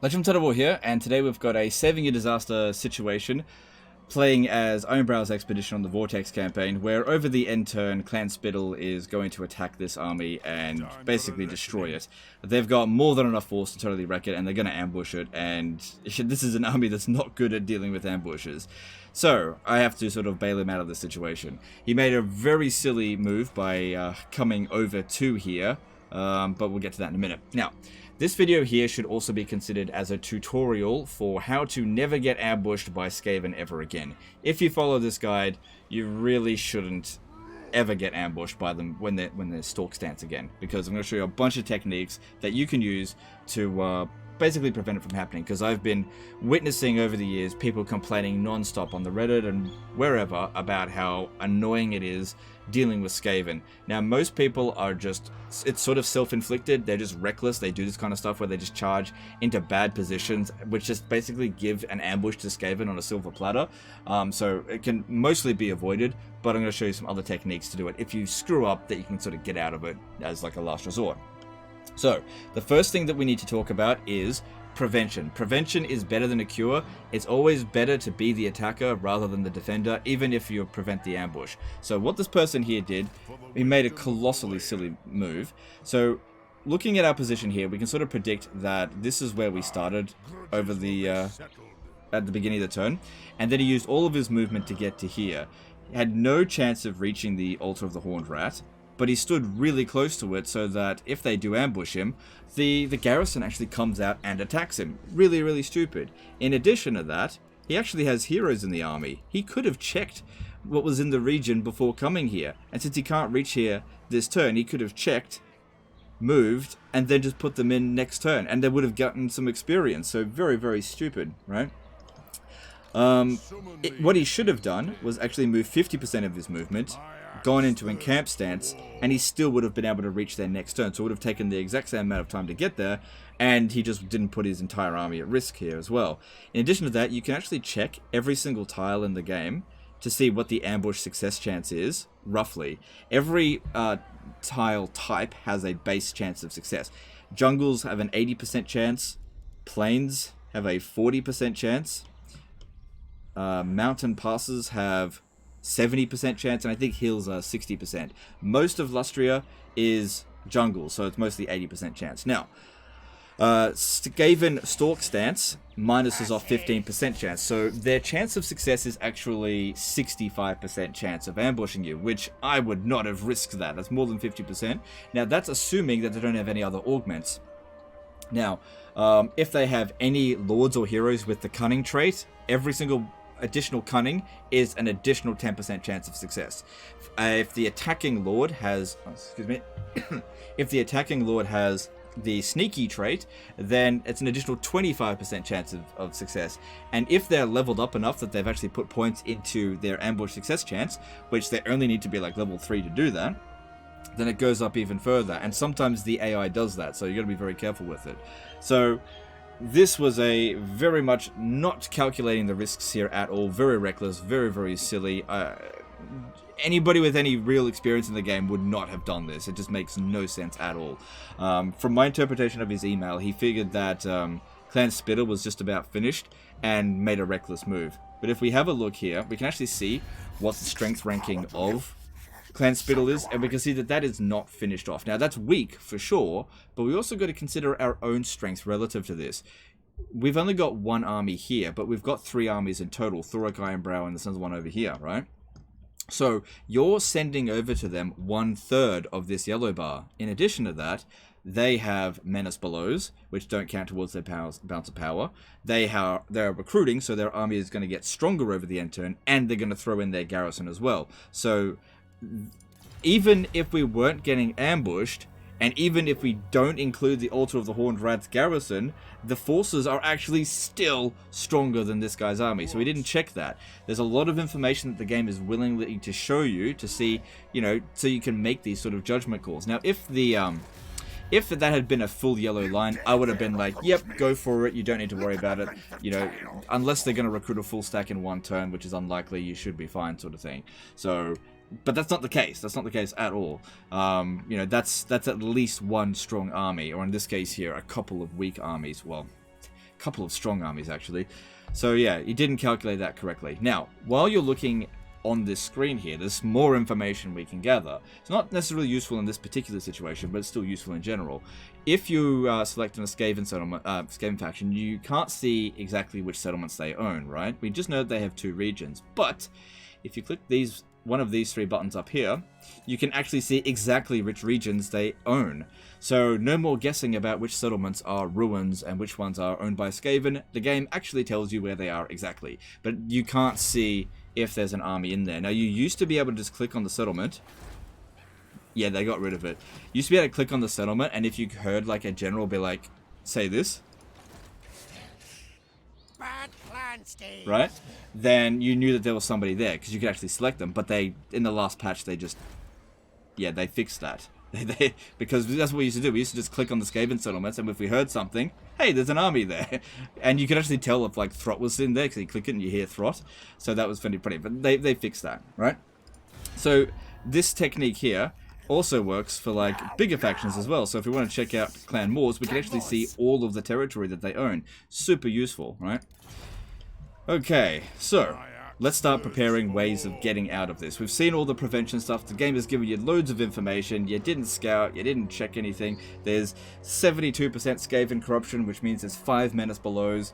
Legend of War here, and today we've got a saving a disaster situation, playing as Ironbrow's expedition on the Vortex campaign, where over the end turn, Clan Spittle is going to attack this army and basically destroy it. They've got more than enough force to totally wreck it, and they're going to ambush it, and this is an army that's not good at dealing with ambushes. So, I have to sort of bail him out of the situation. He made a very silly move by coming over to here, but we'll get to that in a minute. Now, this video here should also be considered as a tutorial for how to never get ambushed by Skaven ever again. If you follow this guide, you really shouldn't ever get ambushed by them when they're stalk stance again, because I'm going to show you a bunch of techniques that you can use to basically prevent it from happening, because I've been witnessing over the years people complaining non-stop on the Reddit and wherever about how annoying it is dealing with Skaven. Now, most people are just, it's sort of self-inflicted. They're just reckless. They do this kind of stuff where they just charge into bad positions, which just basically give an ambush to Skaven on a silver platter. So it can mostly be avoided, but I'm going to show you some other techniques to do it if you screw up, that you can sort of get out of it as like a last resort. So, the first thing that we need to talk about is prevention. Prevention is better than a cure. It's always better to be the attacker rather than the defender, even if you prevent the ambush. So what this person here did, he made a colossally silly move. So, looking at our position here, we can sort of predict that this is where we started over the at the beginning of the turn, and then he used all of his movement to get to here. He had no chance of reaching the Altar of the Horned Rat, but he stood really close to it so that if they do ambush him, the garrison actually comes out and attacks him. Really, really stupid. In addition to that, he actually has heroes in the army. He could have checked what was in the region before coming here, and since he can't reach here this turn, he could have checked, moved, and then just put them in next turn, and they would have gotten some experience. So very, very stupid, right? What he should have done was actually move 50% of his movement, gone into encamp stance, and he still would have been able to reach their next turn. So it would have taken the exact same amount of time to get there, and he just didn't put his entire army at risk here as well. In addition to that, you can actually check every single tile in the game to see what the ambush success chance is, roughly. Every tile type has a base chance of success. Jungles have an 80% chance, plains have a 40% chance, mountain passes have 70% chance, and I think hills are 60%. Most of Lustria is jungle, so it's mostly 80% chance. Now, Skaven Stalk Stance minuses off 15% chance, so their chance of success is actually 65% chance of ambushing you, which I would not have risked that. That's more than 50%. Now, that's assuming that they don't have any other augments. Now, if they have any lords or heroes with the cunning trait, every single additional cunning is an additional 10% chance of success. If the attacking lord has, if the attacking lord has the sneaky trait, then it's an additional 25% chance of success. And if they're leveled up enough that they've actually put points into their ambush success chance, which they only need to be like level 3 to do that, then it goes up even further. And sometimes the AI does that, so you got to be very careful with it. So this was a very much not calculating the risks here at all. Very reckless, very, very silly. Anybody with any real experience in the game would not have done this. It just makes no sense at all. From my interpretation of his email, he figured that Clan Spittle was just about finished and made a reckless move. But if we have a look here, we can actually see what the strength ranking of Clan Spittle is, and we can see that that is not finished off. Now, that's weak for sure, but we also got to consider our own strength relative to this. We've only got one army here, but we've got 3 armies in total: Thorok, Ironbrow, and the Sons of One over here, right? So you're sending over to them 1/3 of this yellow bar. In addition to that, they have Menace Belows, which don't count towards their bounce of power. They're recruiting, so their army is going to get stronger over the end turn, and they're going to throw in their garrison as well. So even if we weren't getting ambushed, and even if we don't include the Altar of the Horned Rat's garrison, the forces are actually still stronger than this guy's army. So we didn't check that. There's a lot of information that the game is willingly to show you to see, so you can make these sort of judgment calls. Now, if that had been a full yellow line, I would have been like, yep, go for it. You don't need to worry about it. Unless they're going to recruit a full stack in one turn, which is unlikely, you should be fine, sort of thing. So, but that's not the case. That's not the case at all. That's at least one strong army, or in this case here, a couple of weak armies. Well, couple of strong armies, actually. So yeah, you didn't calculate that correctly. Now, while you're looking on this screen here, there's more information we can gather. It's not necessarily useful in this particular situation, but it's still useful in general. If you select an Skaven settlement, Skaven faction, you can't see exactly which settlements they own, right? We just know that they have 2 regions. But if you click one of these 3 buttons up here, you can actually see exactly which regions they own. So no more guessing about which settlements are ruins and which ones are owned by Skaven. The game actually tells you where they are exactly, but you can't see if there's an army in there. Now, you used to be able to just click on the settlement. Yeah, they got rid of it. You used to be able to click on the settlement, and if you heard like a general be like, say this, Bad plan, Steve. right? Then you knew that there was somebody there because you could actually select them. But they, in the last patch, they just, yeah, they fixed that. Because that's what we used to do. We used to just click on the Skaven settlements, and if we heard something, hey, there's an army there. And you could actually tell if like Throt was in there because you click it and you hear Throt. So that was pretty funny. But they fixed that, right? So this technique here also works for like bigger factions as well. So if we want to check out Clan Wars, we can actually see all of the territory that they own. Super useful, right? Okay, so let's start preparing ways of getting out of this. We've seen all the prevention stuff. The game has given you loads of information. You didn't scout. You didn't check anything. There's 72% Skaven corruption, which means there's 5 menace belows.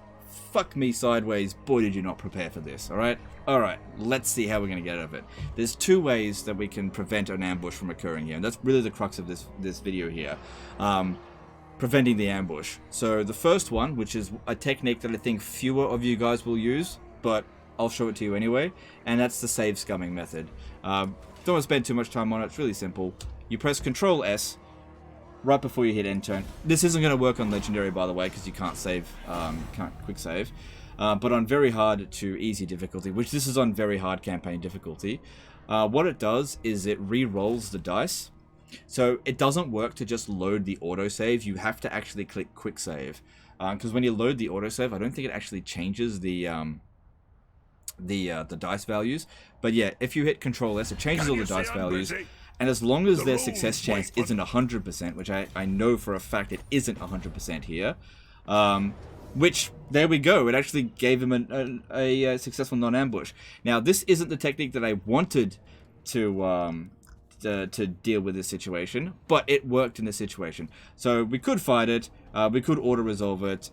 Fuck me sideways. Boy, did you not prepare for this, alright? Alright, let's see how we're going to get out of it. There's 2 ways that we can prevent an ambush from occurring here, and that's really the crux of this video here. Preventing the ambush. So the first one, which is a technique that I think fewer of you guys will use, but I'll show it to you anyway, and that's the save scumming method. Don't want to spend too much time on it. It's really simple. You press Control S right before you hit end turn. This isn't going to work on Legendary, by the way, because you can't save, can't quick save. But on very hard to easy difficulty, which this is on very hard campaign difficulty, what it does is it re-rolls the dice. So it doesn't work to just load the autosave. You have to actually click quick save, because when you load the autosave, I don't think it actually changes the dice values. But yeah, if you hit Control S, it changes all the dice values. And as long as their success chance isn't 100%, which I know for a fact it isn't 100% here, which, there we go, it actually gave him a successful non-ambush. Now, this isn't the technique that I wanted to deal with this situation, but it worked in this situation. So we could fight it, we could auto-resolve it.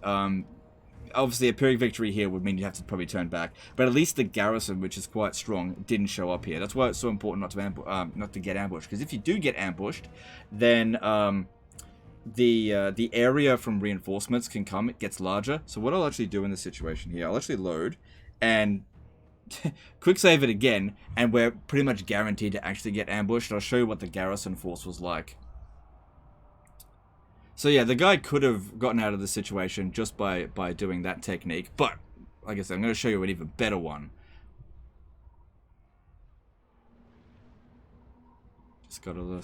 Obviously, a Pyrrhic victory here would mean you have to probably turn back, but at least the garrison, which is quite strong, didn't show up here. That's why it's so important not to get ambushed, because if you do get ambushed, then the area from reinforcements can come. It gets larger. So what I'll actually do in this situation here, I'll actually load and quick save it again, and we're pretty much guaranteed to actually get ambushed. I'll show you what the garrison force was like. So yeah, the guy could have gotten out of the situation just by doing that technique, but like I said, I'm going to show you an even better one. Just got to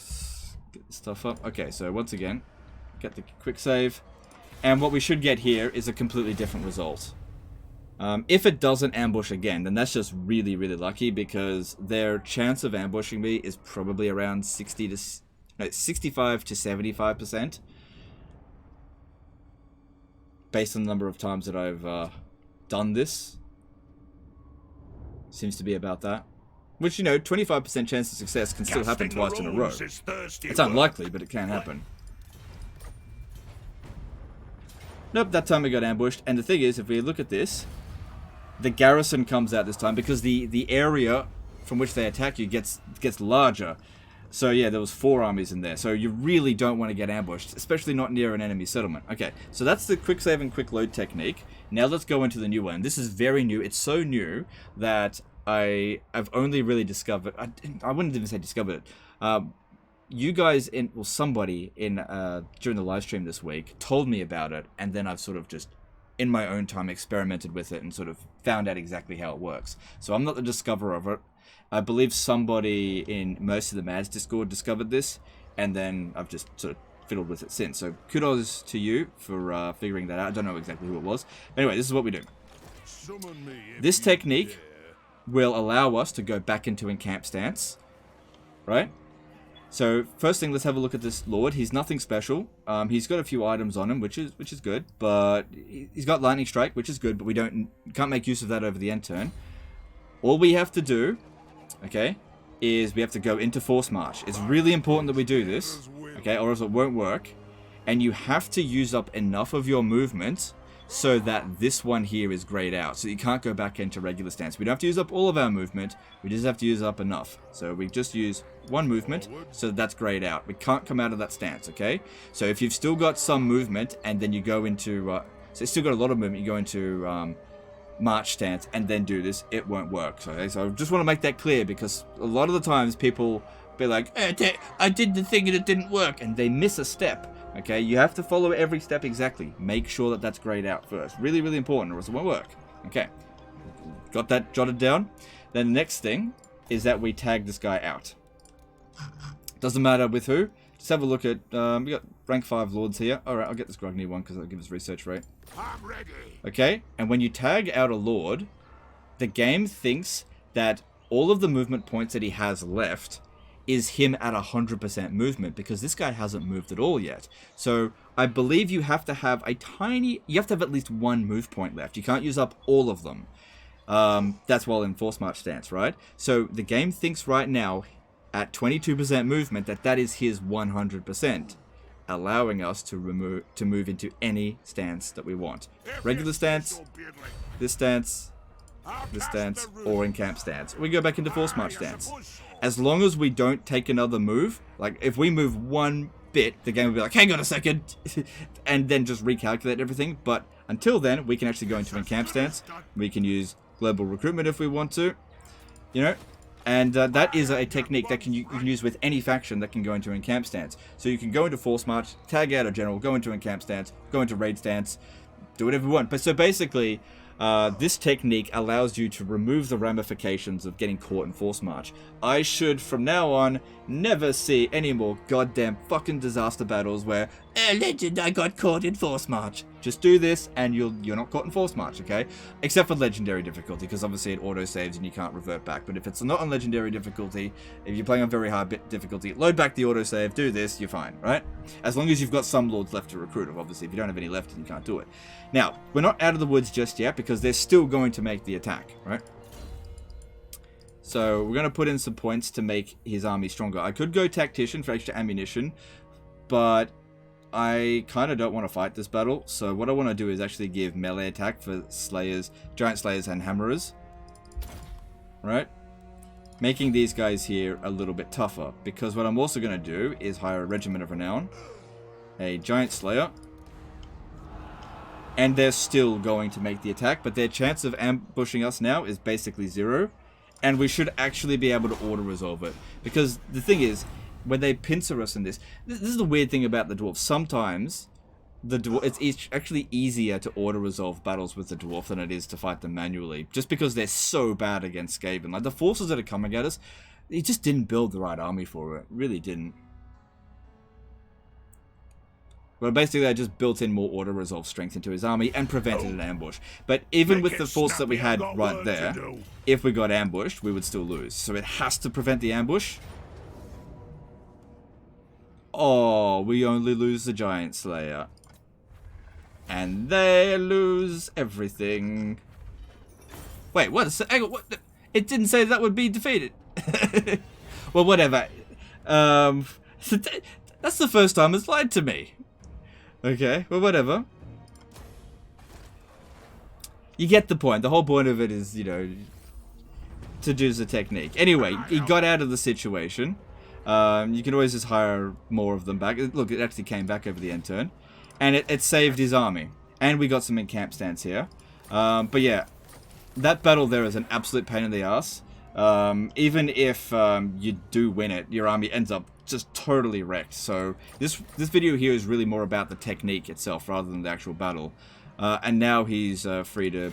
get the stuff up. Okay, so once again, get the quick save, and what we should get here is a completely different result. If it doesn't ambush again, then that's just really, really lucky, because their chance of ambushing me is probably around 65 to 75%. Based on the number of times that I've done this. Seems to be about that. Which, you know, 25% chance of success can still happen twice in a row. It's unlikely, but it can happen. Nope, that time we got ambushed. And the thing is, if we look at this, the garrison comes out this time because the area from which they attack you gets larger. So yeah, there was 4 armies in there. So you really don't want to get ambushed, especially not near an enemy settlement. Okay, so that's the quick save and quick load technique. Now let's go into the new one. This is very new. It's so new that I've only really discovered. I wouldn't even say discovered it. You guys somebody during the live stream this week told me about it, and then I've sort of just in my own time experimented with it and sort of found out exactly how it works. So I'm not the discoverer of it. I believe somebody in most of the Mads Discord discovered this, and then I've just sort of fiddled with it since. So kudos to you for figuring that out. I don't know exactly who it was. Anyway, this is what we do. This technique will allow us to go back into encamp stance, right? So first thing, let's have a look at this Lord. He's nothing special. He's got a few items on him, which is good. But he's got Lightning Strike, which is good. But we can't make use of that over the end turn. All we have to do, okay, is we have to go into Force March. It's really important that we do this, okay, or else it won't work. And you have to use up enough of your movement so that this one here is grayed out. So you can't go back into regular stance. We don't have to use up all of our movement. We just have to use up enough. So we just use one movement so that's grayed out. We can't come out of that stance, okay? So if you've still got some movement and then you go into... so you've still got a lot of movement, you go into March stance and then do this, it won't work. So I just want to make that clear because a lot of the times people be like, I did the thing and it didn't work, and they miss a step. Okay, you have to follow every step exactly. Make sure that that's grayed out first. Really, really important, or else it won't work. Okay, got that jotted down. Then the next thing is that we tag this guy out. Doesn't matter with who. Just have a look at, we got rank 5 lords here. Alright, I'll get this Grogny one because it'll give us research rate. I'm ready. Okay, and when you tag out a lord, the game thinks that all of the movement points that he has left is him at 100% movement, because this guy hasn't moved at all yet. So I believe you have to have you have to have at least one move point left. You can't use up all of them. That's while in Force March stance, right? So the game thinks right now at 22% movement that is his 100%, allowing us to move into any stance that we want. Regular stance, this stance, or in camp stance. We go back into Force March stance. As long as we don't take another move, like if we move one bit, the game will be like, hang on a second, and then just recalculate everything. But until then, we can actually go into camp stance. We can use global recruitment if we want to, you know. And that is a technique that you can use with any faction that can go into encamp stance. So you can go into Force March, tag out a general, go into encamp stance, go into raid stance, do whatever you want. But so basically, this technique allows you to remove the ramifications of getting caught in Force March. I should, from now on, never see any more goddamn fucking disaster battles where, legend, I got caught in Force March. Just do this and you're not caught in Force March, okay? Except for legendary difficulty, because obviously it auto-saves and you can't revert back. But if it's not on legendary difficulty, if you're playing on very hard difficulty, load back the auto-save, do this, you're fine, right? As long as you've got some lords left to recruit, obviously. If you don't have any left, then you can't do it. Now, we're not out of the woods just yet, because they're still going to make the attack, right? So we're going to put in some points to make his army stronger. I could go Tactician for extra ammunition, but I kind of don't want to fight this battle. So what I want to do is actually give melee attack for Slayers, Giant Slayers and Hammerers. Right? Making these guys here a little bit tougher. Because what I'm also going to do is hire a Regiment of Renown, a Giant Slayer, and they're still going to make the attack, but their chance of ambushing us now is basically 0. And we should actually be able to auto-resolve it. Because the thing is, when they pincer us in this is the weird thing about the dwarf. Sometimes it's actually easier to auto-resolve battles with the dwarf than it is to fight them manually. Just because they're so bad against Skaven. Like, the forces that are coming at us, he just didn't build the right army for it. Really didn't. But basically, I just built in more auto-resolve strength into his army and prevented an ambush. But even with the force that we had right there, if we got ambushed, we would still lose. So it has to prevent the ambush. Oh, we only lose the Giant Slayer. And they lose everything. Wait, what? It didn't say that would be defeated. Well, whatever. So that's the first time it's lied to me. Okay, well, whatever. You get the point. The whole point of it is, you know, to do the technique. Anyway, he got out of the situation. You can always just hire more of them back. Look, it actually came back over the end turn. And it saved his army. And we got some encamp stance here. But yeah, that battle there is an absolute pain in the ass. Even if you do win it, your army ends up just totally wrecked. So this video here is really more about the technique itself rather than the actual battle. And now he's free to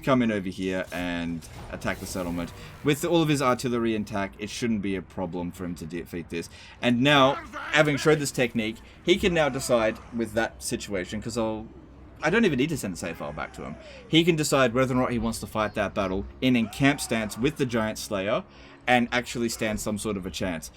come in over here and attack the settlement. With all of his artillery intact, it shouldn't be a problem for him to defeat this. And now, having showed this technique, he can now decide with that situation, because I don't even need to send a save file back to him. He can decide whether or not he wants to fight that battle in encamp stance with the Giant Slayer and actually stand some sort of a chance.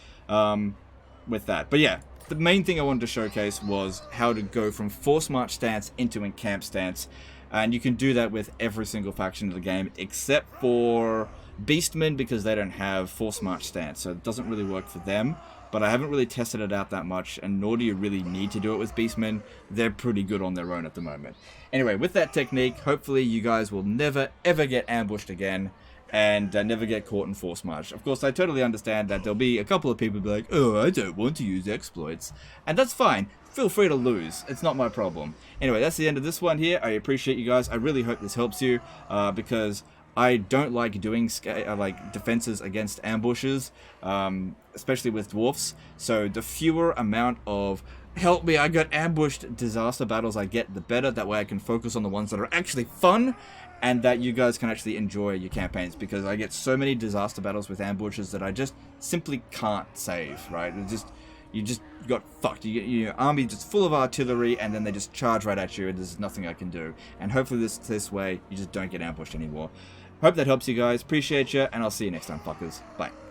with that. But yeah, the main thing I wanted to showcase was how to go from force march stance into encamp stance. And you can do that with every single faction of the game, except for Beastmen, because they don't have force march stance, so it doesn't really work for them. But I haven't really tested it out that much, and nor do you really need to do it with Beastmen. They're pretty good on their own at the moment. Anyway, with that technique, hopefully you guys will never, ever get ambushed again, and never get caught in force march. Of course, I totally understand that there'll be a couple of people be like, oh, I don't want to use exploits. And that's fine. Feel free to lose. It's not my problem. Anyway, that's the end of this one here. I appreciate you guys. I really hope this helps you, because I don't like doing defenses against ambushes, especially with dwarfs. So the fewer amount of help me, I got ambushed disaster battles I get, the better. That way I can focus on the ones that are actually fun, and that you guys can actually enjoy your campaigns, because I get so many disaster battles with ambushes that I just simply can't save, right? You just got fucked. You get your army just full of artillery, and then they just charge right at you, and there's nothing I can do. And hopefully this way, you just don't get ambushed anymore. Hope that helps you guys. Appreciate you, and I'll see you next time, fuckers. Bye.